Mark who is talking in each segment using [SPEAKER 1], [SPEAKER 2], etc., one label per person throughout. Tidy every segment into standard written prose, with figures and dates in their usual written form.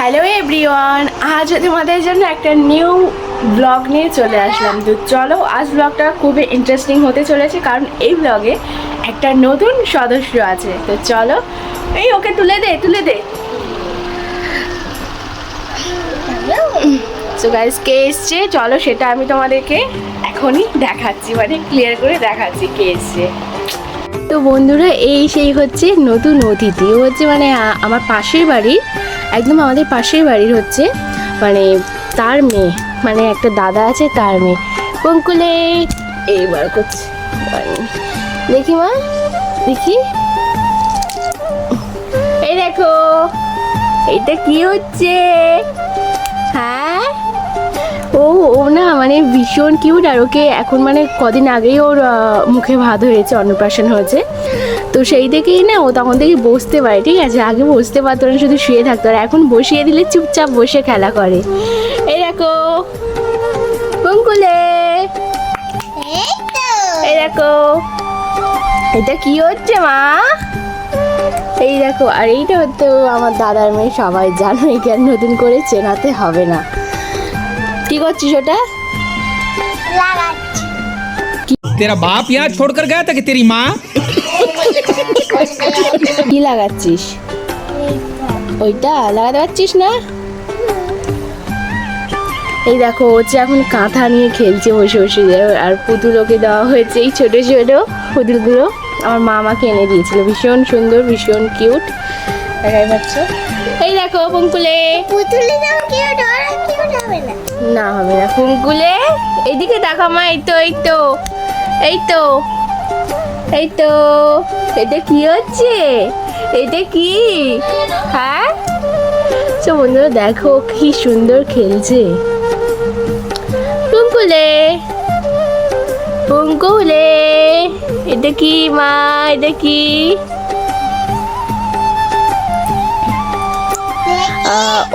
[SPEAKER 1] Hello everyone, আজ তোমাদের জন্য একটা নিউ ব্লগ নিয়ে চলে আসলাম। তো চলো, আজ ব্লগটা খুবই ইন্টারেস্টিং হতে চলেছে, কারণ এই ব্লগে একটা নতুন সদস্য আছে। তো চলো, এই ওকে তুলে দে। সো গাইস, কে এসছে চলো সেটা আমি তোমাদেরকে এখনই দেখাচ্ছি, মানে ক্লিয়ার করে দেখাচ্ছি কে এসছে। তো বন্ধুরা, এই সেই হচ্ছে নতুন অতিথি। ও হচ্ছে মানে আমার পাশের বাড়ির, একদম আমাদের পাশের বাড়ির হচ্ছে মানে তার মেয়ে, মানে একটা দাদা আছে তার মেয়ে। পঙ্কুলে এইবার করছে, দেখি মা, দেখি, এই দেখো এটা কি হচ্ছে। হ্যাঁ, ও না মানে ভীষণ কিউট। আর ওকে এখন মানে কদিন আগেই ওর মুখে ভাত হয়েছে, অন্নপ্রাশন হয়েছে। তো সেই থেকেই না ও তখন থেকে বসতে পারে, ঠিক আছে। আগে বসতে পারতো না, শুধু শুয়ে থাকতো। আর এখন বসিয়ে দিলে চুপচাপ বসে খেলা করে। এই দেখো পঙ্কুলে, এই দেখো এটা কি হচ্ছে মা, এই দেখো। আর এইটা হচ্ছে আমার দাদার মেয়ে, সবাই জানো, একে আর নতুন করে চেনাতে হবে না। কি করছিস ওটা?
[SPEAKER 2] तेरा बाप यहाँ छोड़कर गया था कि तेरी माँ?
[SPEAKER 1] কি লাগাচ্ছিস? ওইটা লাগাতে পারছিস না? এই দেখো হচ্ছে এখন কাঁথা নিয়ে খেলছে বসে বসে। আর পুতুল ওকে দেওয়া হয়েছে, এই ছোটো ছোটো পুতুলগুলো আমার মা আমাকে এনে দিয়েছিল। ভীষণ সুন্দর, ভীষণ কিউট, দেখাই পাচ্ছ। এই দেখো পঙ্কুলে,
[SPEAKER 3] পুতুলের নাম কিউট, আর কিউট হবে না।
[SPEAKER 1] না হবে না। পঙ্কুলে এইদিকে দেখা মা, এই তো এই তো এই তো এই তো। এটা কি হচ্ছে? এটা কি? হ্যাঁ, তো বন্ধুরা দেখো কি সুন্দর খেলছে। পঙ্কুলে, পঙ্কুলে এটা কি মা, এটা কি?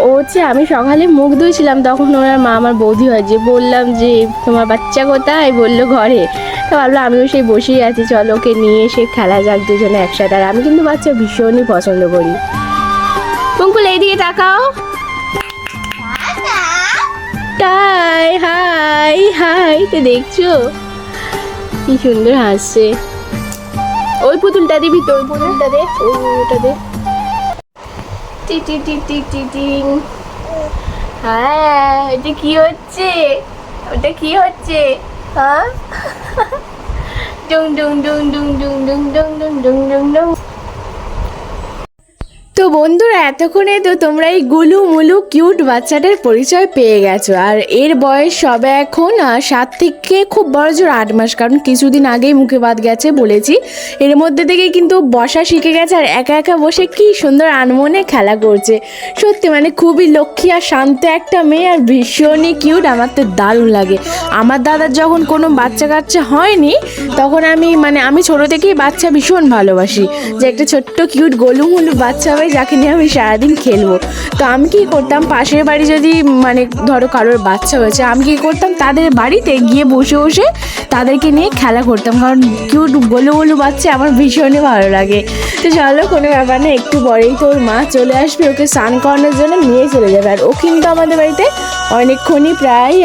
[SPEAKER 1] ও হচ্ছে আমি সকালে মুখ ধুয়েছিলাম, তখন ওনার মা, আমার বৌদি হয়, যে বললাম যে তোমার বাচ্চা কোথায়, বললো ঘরে। তো ভাবলাম আমিও সেই বসেই আছি, চলো ওকে নিয়ে এসে খেলা যাক দুজনে একসাথে। আর আমি কিন্তু বাচ্চা ভীষণই পছন্দ করি। পঙ্কুল এইদিকে তাকাও, তাই হাই হাই, তো দেখছো কি সুন্দর হাসছে। ওই পুতুলটা দিবি তো, ওই পুতুলটা দে, ওটা দে। টিক টিক টিক টিক টিক টিং। হ্যাঁ, এটা কি হচ্ছে? ওটা কি হচ্ছে? হ্যাঁ, ডুং ডুং ডুং ডুং ডুং ডুং ডুং ডুং ডুং ডুং ডুং। তো বন্ধুরা, এতক্ষণে তো তোমরা এই গুলু মুলু কিউট বাচ্চাটার পরিচয় পেয়ে গেছো। আর এর বয়স সবে এখন 7 থেকে খুব বড় জোর 8 মাস, কারণ কিছুদিন আগেই মুখে ভাত গেছে বলেছি। এর মধ্যে থেকেই কিন্তু বসা শিখে গেছে, আর একা একা বসে কি সুন্দর আনমনে খেলা করছে। সত্যি মানে খুবই লক্ষ্মী আর শান্ত একটা মেয়ে, আর ভীষণই কিউট। আমার তো দারুণ লাগে। আমার দাদার যখন কোনো বাচ্চা কাচ্চা হয়নি, তখন আমি ছোটো থেকেই বাচ্চা ভীষণ ভালোবাসি, যে একটা ছোট্ট কিউট গোলু মুলু বাচ্চা হবে যাকে নিয়ে আমি সারাদিন খেলবো। তো আমি কী করতাম, পাশের বাড়ি যদি মানে ধরো কারোর বাচ্চা হয়েছে, আমি কী করতাম, তাদের বাড়িতে গিয়ে বসে বসে তাদেরকে নিয়ে খেলা করতাম, কারণ কিউট গোলু গোলু বাচ্চা আমার ভীষণই ভালো লাগে। তো চলো, কোনো ব্যাপার না, একটু পরেই তো ওর মা চলে আসবে, ওকে স্নান করানোর জন্য নিয়ে চলে যাবে। আর ও কিন্তু আমাদের বাড়িতে অনেকক্ষণই প্রায়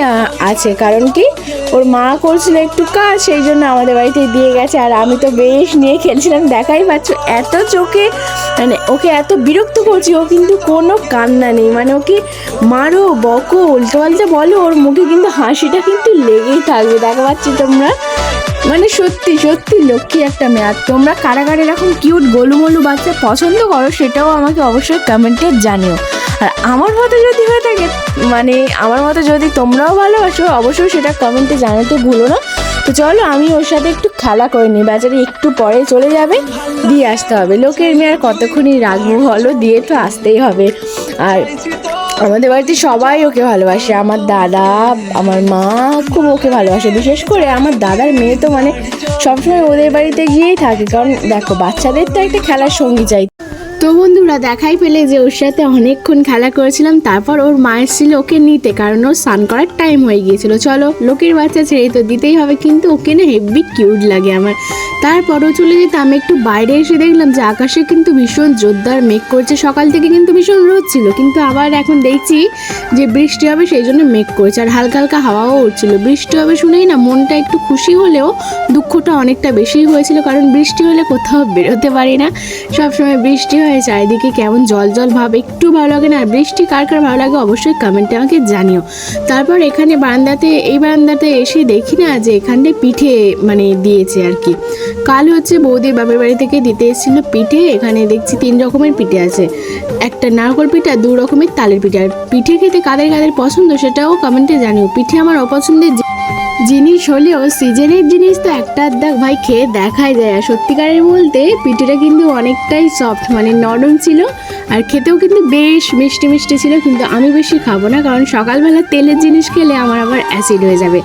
[SPEAKER 1] আছে, কারণ কি ওর মা করছিল একটু কাজ, সেই জন্য আমাদের বাড়িতে দিয়ে গেছে। আর আমি তো বেশ নিয়ে খেলছিলাম, দেখাই পাচ্ছ এত চোখে, মানে ওকে এত বিরক্ত করছি, ও কিন্তু কোনো কান্না নেই, মানে ওকে মারো বকো উল্টো পাল্টা বলো, ওর মুখে কিন্তু হাসিটা কিন্তু লেগেই থাকবে, দেখা পাচ্ছি তোমরা। মানে সত্যি সত্যি লক্ষ্মী একটা মেয়ে। আর তোমরা কারা কারা এরকম কিউট গোলুমলু বাচ্চা পছন্দ করো, সেটাও আমাকে অবশ্যই কমেন্টে জানিও। আর আমার মতো যদি হয়ে থাকে, মানে আমার মতো যদি তোমরাও ভালোবাসো, অবশ্যই সেটা কমেন্টে জানাতে ভুলো না। তো চলো, আমি ওর সাথে একটু খেলা করে নিই, বাজারে একটু পরে চলে যাবে, দিয়ে আসতে হবে। লোকের মেয়ে আর কতক্ষণই রাখবো বলো, দিয়ে তো আসতেই হবে। আর আমাদের বাড়িতে সবাই ওকে ভালোবাসে, আমার দাদা, আমার মা খুব ওকে ভালোবাসে। বিশেষ করে আমার দাদার মেয়ে তো মানে সবসময় ওদের বাড়িতে গিয়েই থাকে, কারণ দেখো বাচ্চাদের তো একটা খেলার সঙ্গী চাই। তো তো বন্ধুরা দেখাই পেলে যে ওর সাথে অনেকক্ষণ খেলা করেছিলাম, তারপর ওর মা এসেছিল ওকে নিতে, কারণ ওর স্নান করার টাইম হয়ে গিয়েছিল। চলো লোকের বাচ্চা ছেড়ে তো দিতেই হবে, কিন্তু ওকে না হেভি কিউট লাগে আমার। তারপরও চলে যেতে আমি একটু বাইরে এসে দেখলাম যে আকাশে কিন্তু ভীষণ জোরদার মেঘ করছে। সকাল থেকে কিন্তু ভীষণ রোদ ছিল, কিন্তু আবার এখন দেখছি যে বৃষ্টি হবে, সেই জন্য মেঘ করছে আর হালকা হালকা হাওয়াও উঠছিল। বৃষ্টি হবে শুনেই না মনটা একটু খুশি হলেও দুঃখটা অনেকটা বেশি হয়েছিল, কারণ বৃষ্টি হলে কোথাও বেরোতে পারি না। সবসময় বৃষ্টি হয়, চারিদিকে কেমন জল জল ভাব, একটু ভালো লাগে না। আর বৃষ্টি কার কার ভালো লাগে অবশ্যই কমেন্টে আমাকে জানিও। তারপর এখানে এই বারান্দাতে এসে দেখি না যে এখানে পিঠে মানে দিয়েছে আর কি। কাল হচ্ছে বৌদির বাপের বাড়ি থেকে দিতে এসেছিলো পিঠে। এখানে দেখছি 3 রকমের পিঠে আছে, একটা নারকল পিঠা, 2 রকমের তালের পিঠে। আর পিঠে খেতে কাদের কাদের পছন্দ সেটাও কমেন্টে জানিও। পিঠে আমার অপছন্দের জিনিস হলেও সিজনের জিনিস তো একটা আধা ভাই খেয়ে দেখাই যায়। আর সত্যিকারের বলতে পিঠেটা কিন্তু অনেকটাই সফট, মানে নরম ছিল, আর খেতেও কিন্তু বেশ মিষ্টি মিষ্টি ছিল। কিন্তু আমি বেশি খাবো না, কারণ সকালবেলা তেলের জিনিস খেলে আমার আবার অ্যাসিড হয়ে যাবে।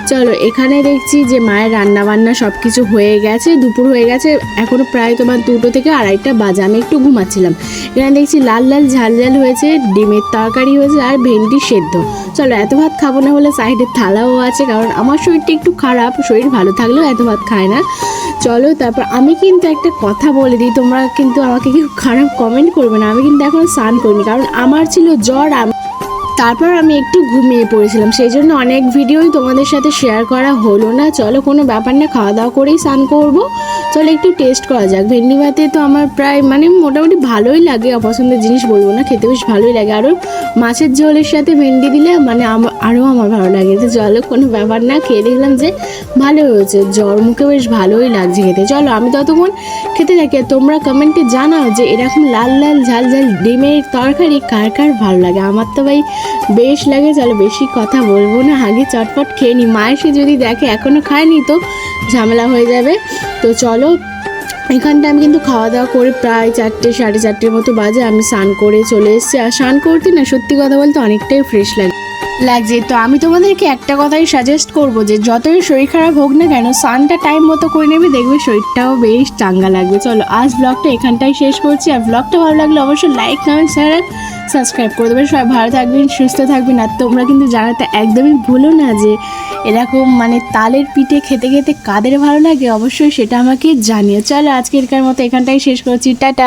[SPEAKER 1] চলো এখানে দেখছি যে মায়ের রান্না বান্না সব কিছু হয়ে গেছে, দুপুর হয়ে গেছে, এখনও প্রায় তোমার 2টো থেকে 2:30 বাজে। আমি একটু ঘুমাচ্ছিলাম। এখানে দেখছি লাল লাল ঝাল ঝাল হয়েছে, ডিমের তরকারি হয়েছে আর ভেন্ডি সেদ্ধ। চলো এত ভাত খাবো না বলে সাইডে থালাও আছে, কারণ আমার শরীরটা একটু খারাপ, শরীর ভালো থাকলেও এত ভাত খায় না। চলো তারপর আমি কিন্তু একটা কথা বলে দিই, তোমরা কিন্তু আমাকে কেউ খারাপ কমেন্ট করবে না। আমি কিন্তু এখনো স্নান করিনি, কারণ আমার ছিল জ্বর। তারপর আমি একটু ঘুমিয়ে পড়েছিলাম, সেই জন্য অনেক ভিডিওই তোমাদের সাথে শেয়ার করা হলো না। চলো কোনো ব্যাপার না, খাওয়া দাওয়া করেই স্নান করবো। চলো একটু টেস্ট করা যাক। ভেন্ডি ভাতে তো আমার প্রায় মানে মোটামুটি ভালোই লাগে, অপছন্দের জিনিস বলবো না, খেতে বেশ ভালোই লাগে। আরও মাছের ঝোলের সাথে ভেন্ডি দিলে মানে আরও আমার ভালো লাগে। তো চলো কোনো ব্যাপার না, খেয়ে দেখলাম যে ভালো হয়েছে, জ্বর মুখে বেশ ভালোই লাগছে খেতে। চলো আমি ততক্ষণ খেতে থাকি, আর তোমরা কমেন্টে জানাও যে এরকম লাল লাল ঝাল ঝাল ডিমের তরকারি কার কার ভালো লাগে। আমার তো ভাই বেশ লাগে। চলো বেশি কথা বলবো না, আগে চটপট খেয়ে নি। মা এসে যদি দেখে এখনও খায়নি তো ঝামেলা হয়ে যাবে। তো চলো এখানটা আমি কিন্তু খাওয়া দাওয়া করে প্রায় 4টে 4:30 মতো বাজে আমি স্নান করে চলে এসেছি। আর স্নান করতে না সত্যি কথা বলতে অনেকটাই ফ্রেশ লাগছে। তো আমি তোমাদেরকে একটা কথাই সাজেস্ট করবো যে যতই শরীর খারাপ হোক না কেন, স্নানটা টাইম মতো করে নেবে, দেখবে শরীরটাও বেশ চাঙ্গা লাগবে। চলো আজ ব্লগটা এখানটাই শেষ করছি। আর ব্লগটা ভালো লাগলে অবশ্যই লাইক কমেন্ট শেয়ার আর সাবস্ক্রাইব করে দেবেন। সবাই ভালো থাকবেন, সুস্থ থাকবেন। আর তোমরা কিন্তু জানাতে একদমই ভুলো না যে এরকম মানে তালের পিঠে খেতে খেতে কাদের ভালো লাগে, অবশ্যই সেটা আমাকে জানিও। চলো আজকেরকার মতো এখানটাই শেষ করছি, টাটা।